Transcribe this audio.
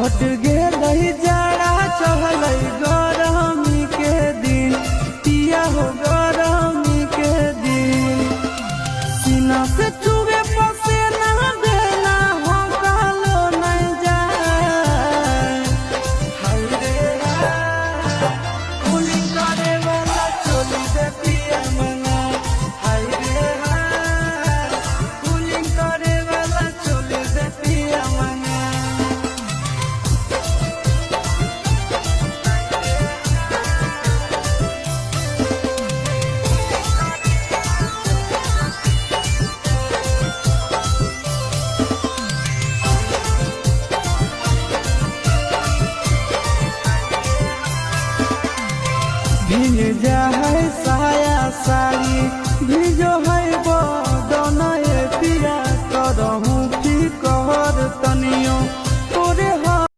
हट गेलई जाड़ा चहलई गरमी के दिन पिया हो गरमी के दिन सीना से चुबे पसेना देना हो कालो नहीं जाए हाय रे कूलिंग करे वाला चोली दे पिया मना हाय रे कूलिंग करे वाला चोली दे पिया मना भीग जा है साया साड़ी भीजो है